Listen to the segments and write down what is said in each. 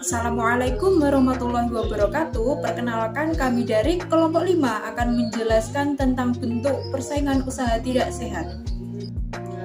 Assalamualaikum warahmatullahi wabarakatuh. Perkenalkan, kami dari kelompok 5 akan menjelaskan tentang bentuk persaingan usaha tidak sehat.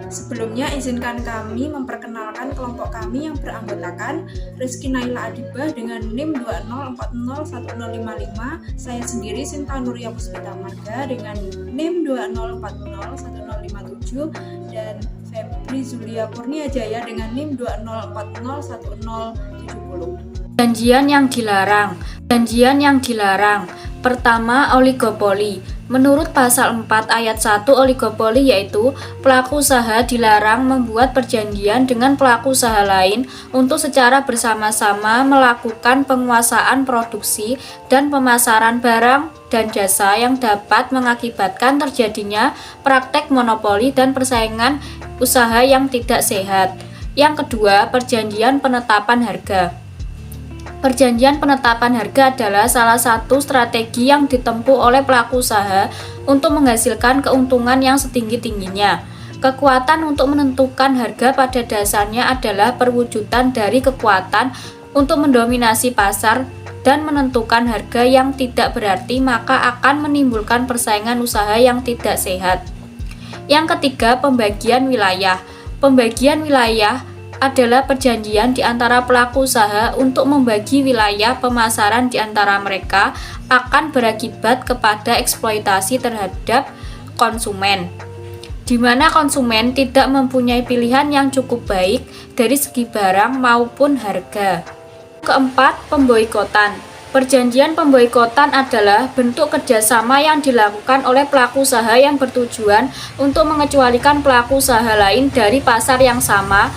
Sebelumnya, izinkan kami memperkenalkan kelompok kami yang beranggotakan Rizky Naila Adibah dengan NIM 2040155, saya sendiri Sinta Nuria Puspita Marga dengan NIM 2040157, dan Febri Zulia Kurnia Jaya dengan NIM 2040170. Perjanjian yang dilarang. Perjanjian yang dilarang. Pertama, oligopoli. Menurut pasal 4 ayat 1 oligopoli yaitu pelaku usaha dilarang membuat perjanjian dengan pelaku usaha lain untuk secara bersama-sama melakukan penguasaan produksi dan pemasaran barang dan jasa yang dapat mengakibatkan terjadinya praktek monopoli dan persaingan usaha yang tidak sehat. Yang kedua, perjanjian penetapan harga. Perjanjian penetapan harga adalah salah satu strategi yang ditempuh oleh pelaku usaha untuk menghasilkan keuntungan yang setinggi-tingginya. Kekuatan untuk menentukan harga pada dasarnya adalah perwujudan dari kekuatan untuk mendominasi pasar dan menentukan harga yang tidak berarti maka akan menimbulkan persaingan usaha yang tidak sehat. Yang ketiga, pembagian wilayah. Pembagian wilayah adalah perjanjian di antara pelaku usaha untuk membagi wilayah pemasaran di antara mereka akan berakibat kepada eksploitasi terhadap konsumen, di mana konsumen tidak mempunyai pilihan yang cukup baik dari segi barang maupun harga. Keempat, pemboikotan. Perjanjian pemboikotan adalah bentuk kerjasama yang dilakukan oleh pelaku usaha yang bertujuan untuk mengecualikan pelaku usaha lain dari pasar yang sama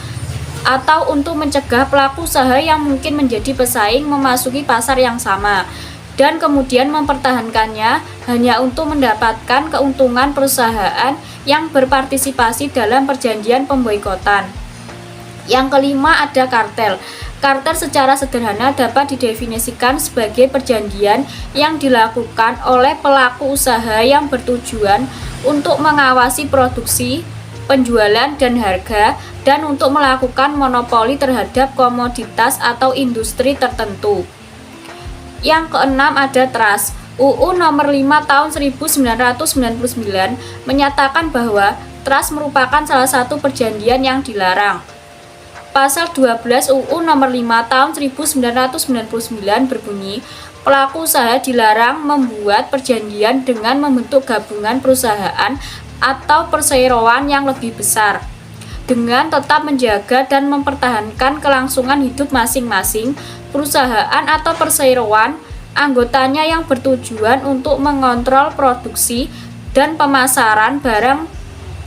atau untuk mencegah pelaku usaha yang mungkin menjadi pesaing memasuki pasar yang sama dan kemudian mempertahankannya hanya untuk mendapatkan keuntungan perusahaan yang berpartisipasi dalam perjanjian pemboikotan. Yang kelima, ada kartel. Kartel secara sederhana dapat didefinisikan sebagai perjanjian yang dilakukan oleh pelaku usaha yang bertujuan untuk mengawasi produksi, penjualan, dan harga, dan untuk melakukan monopoli terhadap komoditas atau industri tertentu. Yang keenam, ada trust. UU nomor 5 tahun 1999 menyatakan bahwa trust merupakan salah satu perjanjian yang dilarang. Pasal 12 UU nomor 5 tahun 1999 berbunyi, pelaku usaha dilarang membuat perjanjian dengan membentuk gabungan perusahaan atau perseroan yang lebih besar, dengan tetap menjaga dan mempertahankan kelangsungan hidup masing-masing perusahaan atau perseroan anggotanya yang bertujuan untuk mengontrol produksi dan pemasaran barang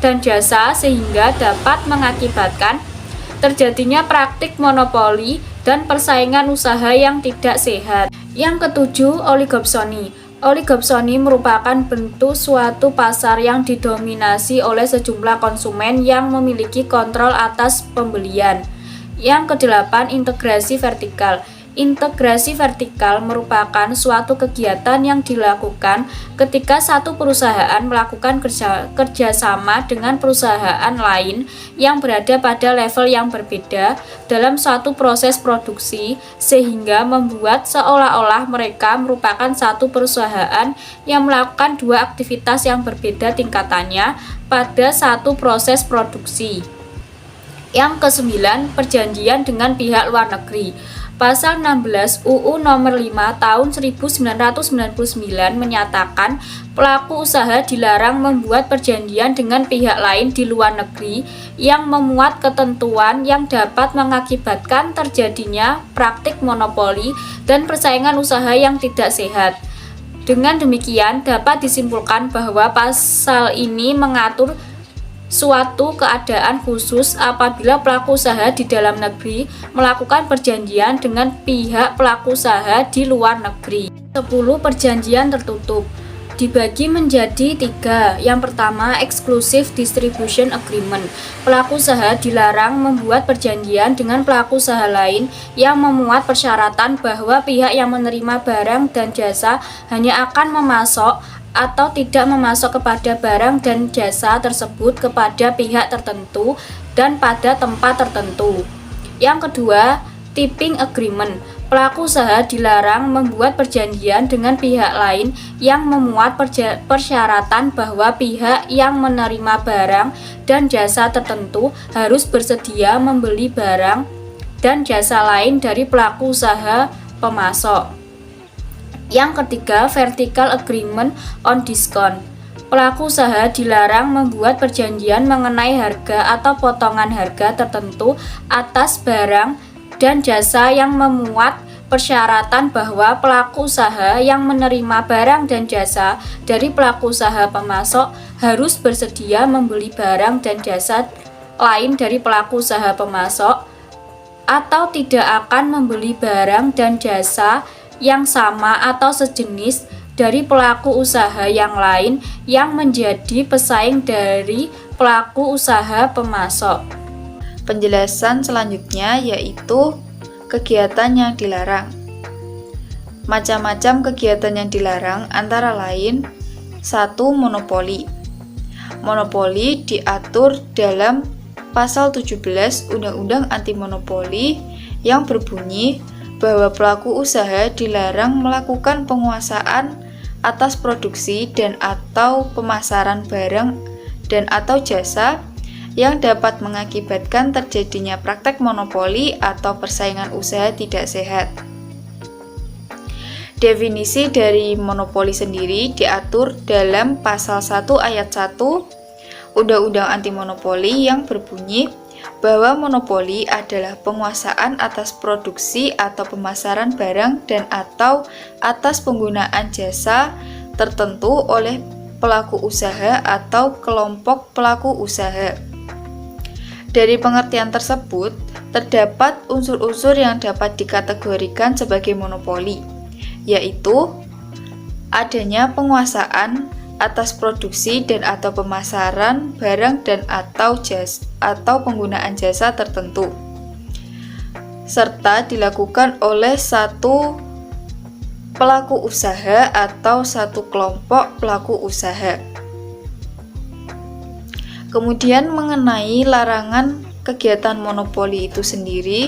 dan jasa sehingga dapat mengakibatkan terjadinya praktik monopoli dan persaingan usaha yang tidak sehat. Yang ketujuh, oligopsoni. Oligopsoni merupakan bentuk suatu pasar yang didominasi oleh sejumlah konsumen yang memiliki kontrol atas pembelian. Yang kedelapan, integrasi vertikal. Integrasi vertikal merupakan suatu kegiatan yang dilakukan ketika satu perusahaan melakukan kerjasama dengan perusahaan lain yang berada pada level yang berbeda dalam suatu proses produksi sehingga membuat seolah-olah mereka merupakan satu perusahaan yang melakukan dua aktivitas yang berbeda tingkatannya pada satu proses produksi. Yang kesembilan, perjanjian dengan pihak luar negeri. Pasal 16 UU nomor 5 tahun 1999 menyatakan pelaku usaha dilarang membuat perjanjian dengan pihak lain di luar negeri yang memuat ketentuan yang dapat mengakibatkan terjadinya praktik monopoli dan persaingan usaha yang tidak sehat. Dengan demikian, dapat disimpulkan bahwa pasal ini mengatur suatu keadaan khusus apabila pelaku usaha di dalam negeri melakukan perjanjian dengan pihak pelaku usaha di luar negeri. 10. Perjanjian tertutup dibagi menjadi 3. Yang pertama, exclusive distribution agreement. Pelaku usaha dilarang membuat perjanjian dengan pelaku usaha lain yang memuat persyaratan bahwa pihak yang menerima barang dan jasa hanya akan memasok atau tidak memasok kepada barang dan jasa tersebut kepada pihak tertentu dan pada tempat tertentu. Yang kedua, tipping agreement. Pelaku usaha dilarang membuat perjanjian dengan pihak lain yang memuat persyaratan bahwa pihak yang menerima barang dan jasa tertentu harus bersedia membeli barang dan jasa lain dari pelaku usaha pemasok. Yang ketiga, vertical agreement on discount. Pelaku usaha dilarang membuat perjanjian mengenai harga atau potongan harga tertentu atas barang dan jasa yang memuat persyaratan bahwa pelaku usaha yang menerima barang dan jasa dari pelaku usaha pemasok harus bersedia membeli barang dan jasa lain dari pelaku usaha pemasok atau tidak akan membeli barang dan jasa yang sama atau sejenis dari pelaku usaha yang lain yang menjadi pesaing dari pelaku usaha pemasok. Penjelasan selanjutnya yaitu kegiatan yang dilarang. Macam-macam kegiatan yang dilarang antara lain 1. Monopoli. Monopoli diatur dalam pasal 17 Undang-Undang Anti Monopoli yang berbunyi bahwa pelaku usaha dilarang melakukan penguasaan atas produksi dan atau pemasaran barang dan atau jasa yang dapat mengakibatkan terjadinya praktek monopoli atau persaingan usaha tidak sehat. Definisi dari monopoli sendiri diatur dalam pasal 1 ayat 1 Undang-Undang Anti Monopoli yang berbunyi bahwa monopoli adalah penguasaan atas produksi atau pemasaran barang dan atau atas penggunaan jasa tertentu oleh pelaku usaha atau kelompok pelaku usaha. Dari pengertian tersebut, terdapat unsur-unsur yang dapat dikategorikan sebagai monopoli, yaitu adanya penguasaan atas produksi dan atau pemasaran barang dan atau penggunaan jasa tertentu, serta dilakukan oleh satu pelaku usaha atau satu kelompok pelaku usaha. Kemudian mengenai larangan kegiatan monopoli itu sendiri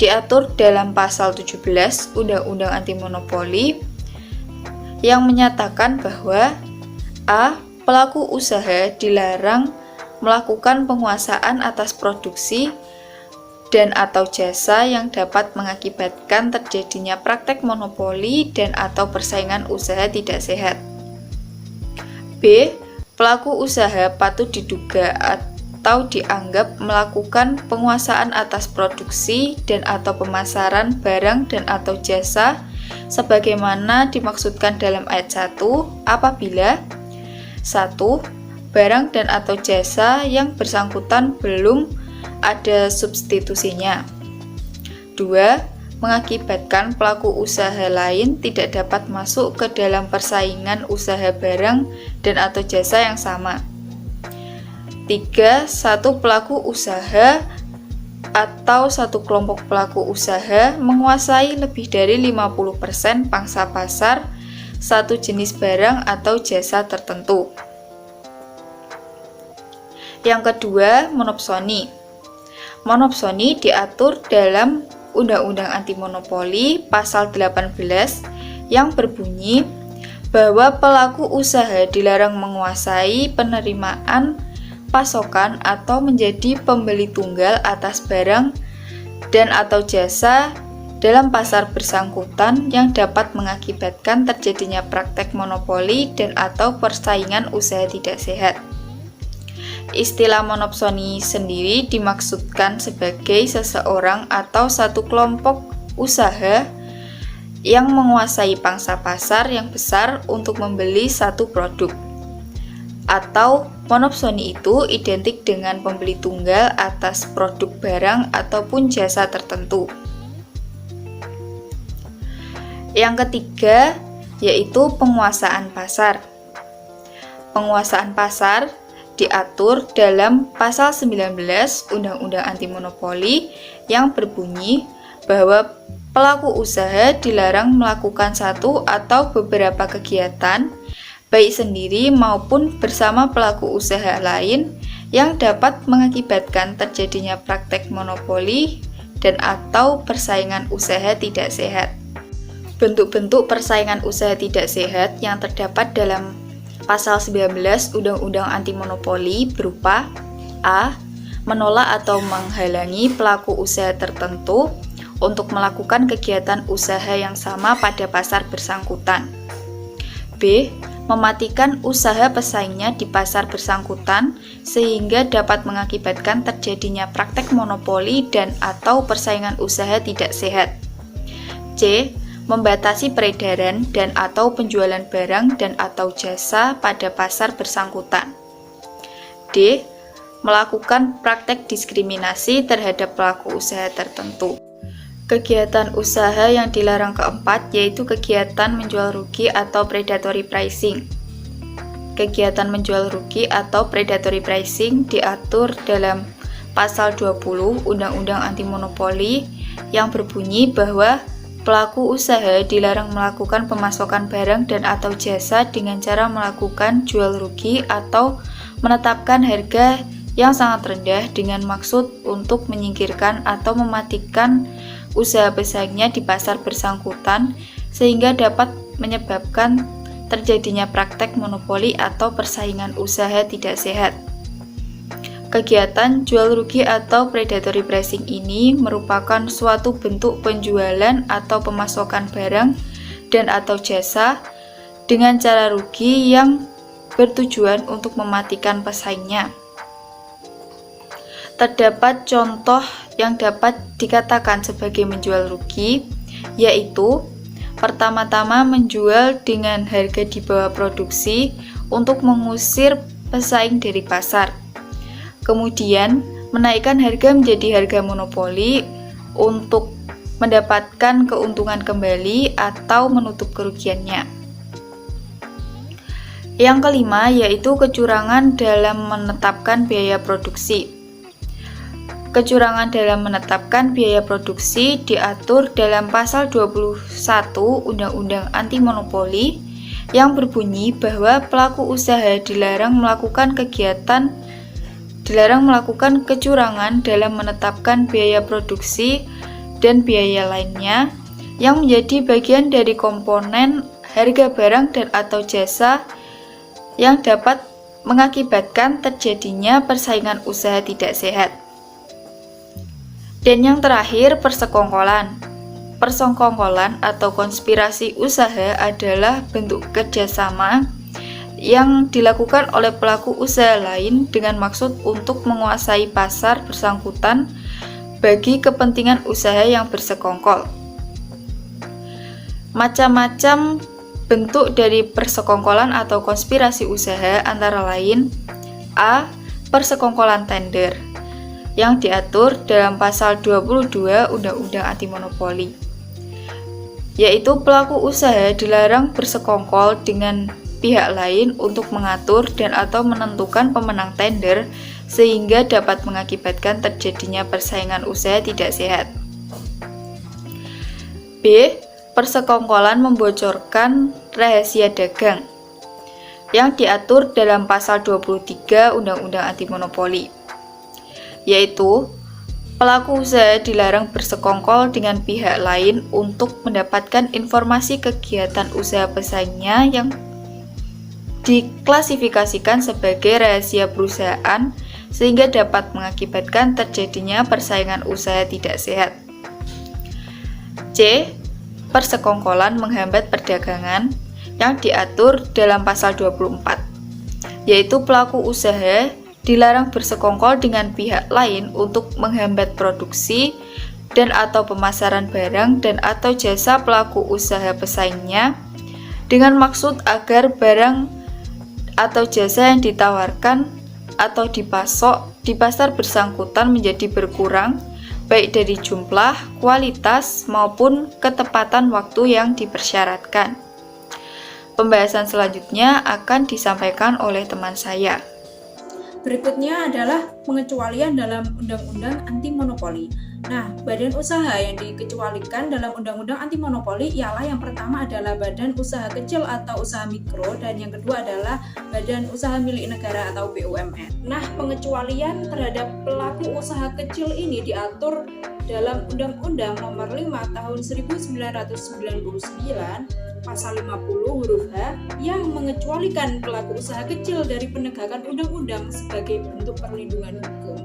diatur dalam pasal 17 Undang-Undang Anti Monopoli yang menyatakan bahwa A. Pelaku usaha dilarang melakukan penguasaan atas produksi dan atau jasa yang dapat mengakibatkan terjadinya praktek monopoli dan atau persaingan usaha tidak sehat. B. Pelaku usaha patut diduga atau dianggap melakukan penguasaan atas produksi dan atau pemasaran barang dan atau jasa sebagaimana dimaksudkan dalam ayat 1 apabila 1. Barang dan atau jasa yang bersangkutan belum ada substitusinya. 2. Mengakibatkan pelaku usaha lain tidak dapat masuk ke dalam persaingan usaha barang dan atau jasa yang sama. 3. Satu pelaku usaha atau satu kelompok pelaku usaha menguasai lebih dari 50% pangsa pasar satu jenis barang atau jasa tertentu. Yang kedua, monopsoni. Monopsoni diatur dalam Undang-Undang Anti Monopoli pasal 18 yang berbunyi bahwa pelaku usaha dilarang menguasai penerimaan pasokan atau menjadi pembeli tunggal atas barang dan atau jasa dalam pasar bersangkutan yang dapat mengakibatkan terjadinya praktek monopoli dan atau persaingan usaha tidak sehat. Istilah monopsoni sendiri dimaksudkan sebagai seseorang atau satu kelompok usaha yang menguasai pangsa pasar yang besar untuk membeli satu produk. Atau monopsoni itu identik dengan pembeli tunggal atas produk barang ataupun jasa tertentu. Yang ketiga yaitu penguasaan pasar. Penguasaan pasar diatur dalam pasal 19 Undang-Undang Anti Monopoli yang berbunyi bahwa pelaku usaha dilarang melakukan satu atau beberapa kegiatan baik sendiri maupun bersama pelaku usaha lain yang dapat mengakibatkan terjadinya praktek monopoli dan atau persaingan usaha tidak sehat. Bentuk-bentuk persaingan usaha tidak sehat yang terdapat dalam Pasal 19 Undang-Undang Anti Monopoli berupa A. Menolak atau menghalangi pelaku usaha tertentu untuk melakukan kegiatan usaha yang sama pada pasar bersangkutan. B. Mematikan usaha pesaingnya di pasar bersangkutan sehingga dapat mengakibatkan terjadinya praktek monopoli dan atau persaingan usaha tidak sehat. C. Membatasi peredaran dan atau penjualan barang dan atau jasa pada pasar bersangkutan. D. Melakukan praktek diskriminasi terhadap pelaku usaha tertentu. Kegiatan usaha yang dilarang keempat yaitu kegiatan menjual rugi atau predatory pricing. Kegiatan menjual rugi atau predatory pricing diatur dalam Pasal 20 Undang-Undang Anti Monopoli yang berbunyi bahwa pelaku usaha dilarang melakukan pemasokan barang dan atau jasa dengan cara melakukan jual rugi atau menetapkan harga yang sangat rendah dengan maksud untuk menyingkirkan atau mematikan usaha pesaingnya di pasar bersangkutan sehingga dapat menyebabkan terjadinya praktek monopoli atau persaingan usaha tidak sehat. Kegiatan jual rugi atau predatory pricing ini merupakan suatu bentuk penjualan atau pemasokan barang dan atau jasa dengan cara rugi yang bertujuan untuk mematikan pesaingnya. Terdapat contoh yang dapat dikatakan sebagai menjual rugi, yaitu pertama-tama menjual dengan harga di bawah produksi untuk mengusir pesaing dari pasar. Kemudian, menaikkan harga menjadi harga monopoli untuk mendapatkan keuntungan kembali atau menutup kerugiannya. Yang kelima yaitu kecurangan dalam menetapkan biaya produksi. Kecurangan dalam menetapkan biaya produksi diatur dalam Pasal 21 Undang-Undang Anti Monopoli yang berbunyi bahwa pelaku usaha dilarang melakukan kecurangan dalam menetapkan biaya produksi dan biaya lainnya yang menjadi bagian dari komponen harga barang dan atau jasa yang dapat mengakibatkan terjadinya persaingan usaha tidak sehat. Dan yang terakhir, persekongkolan. Persekongkolan atau konspirasi usaha adalah bentuk kerjasama yang dilakukan oleh pelaku usaha lain dengan maksud untuk menguasai pasar bersangkutan bagi kepentingan usaha yang bersekongkol. Macam-macam bentuk dari persekongkolan atau konspirasi usaha antara lain A. Persekongkolan tender yang diatur dalam Pasal 22 Undang-Undang Anti Monopoli, yaitu pelaku usaha dilarang bersekongkol dengan pihak lain untuk mengatur dan atau menentukan pemenang tender sehingga dapat mengakibatkan terjadinya persaingan usaha tidak sehat. B. Persekongkolan membocorkan rahasia dagang yang diatur dalam Pasal 23 Undang-Undang Anti Monopoli, yaitu pelaku usaha dilarang bersekongkol dengan pihak lain untuk mendapatkan informasi kegiatan usaha pesaingnya yang diklasifikasikan sebagai rahasia perusahaan sehingga dapat mengakibatkan terjadinya persaingan usaha tidak sehat. C. Persekongkolan menghambat perdagangan yang diatur dalam Pasal 24, yaitu pelaku usaha dilarang bersekongkol dengan pihak lain untuk menghambat produksi dan atau pemasaran barang dan atau jasa pelaku usaha pesaingnya dengan maksud agar barang atau jasa yang ditawarkan atau dipasok di pasar bersangkutan menjadi berkurang baik dari jumlah, kualitas, maupun ketepatan waktu yang dipersyaratkan. Pembahasan selanjutnya akan disampaikan oleh teman saya. Berikutnya adalah pengecualian dalam Undang-Undang Anti Monopoli. Nah, badan usaha yang dikecualikan dalam Undang-Undang Anti Monopoli ialah yang pertama adalah badan usaha kecil atau usaha mikro, dan yang kedua adalah badan usaha milik negara atau BUMN. Nah, pengecualian terhadap pelaku usaha kecil ini diatur dalam Undang-Undang Nomor 5 Tahun 1999 Pasal 50 huruf H yang mengecualikan pelaku usaha kecil dari penegakan undang-undang sebagai bentuk perlindungan hukum.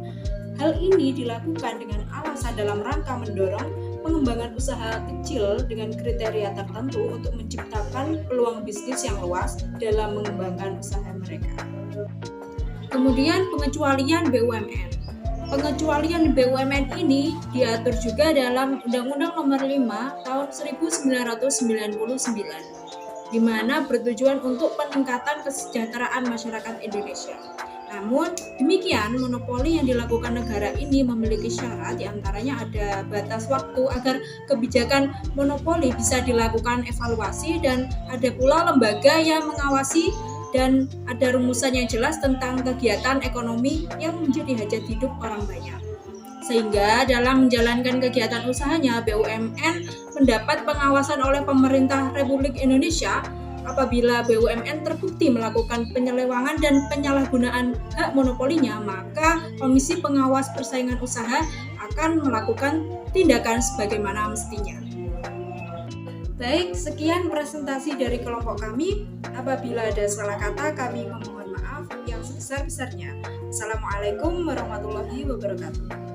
Hal ini dilakukan dengan alasan dalam rangka mendorong pengembangan usaha kecil dengan kriteria tertentu untuk menciptakan peluang bisnis yang luas dalam mengembangkan usaha mereka. Kemudian pengecualian BUMN. Pengecualian BUMN ini diatur juga dalam Undang-Undang Nomor 5 Tahun 1999, di mana bertujuan untuk peningkatan kesejahteraan masyarakat Indonesia. Namun, demikian monopoli yang dilakukan negara ini memiliki syarat, diantaranya ada batas waktu agar kebijakan monopoli bisa dilakukan evaluasi, dan ada pula lembaga yang mengawasi, dan ada rumusan yang jelas tentang kegiatan ekonomi yang menjadi hajat hidup orang banyak. Sehingga dalam menjalankan kegiatan usahanya, BUMN mendapat pengawasan oleh pemerintah Republik Indonesia. Apabila BUMN terbukti melakukan penyelewengan dan penyalahgunaan hak monopolinya, maka Komisi Pengawas Persaingan Usaha akan melakukan tindakan sebagaimana mestinya. Baik, sekian presentasi dari kelompok kami. Apabila ada salah kata, kami memohon maaf yang sebesar-besarnya. Assalamualaikum warahmatullahi wabarakatuh.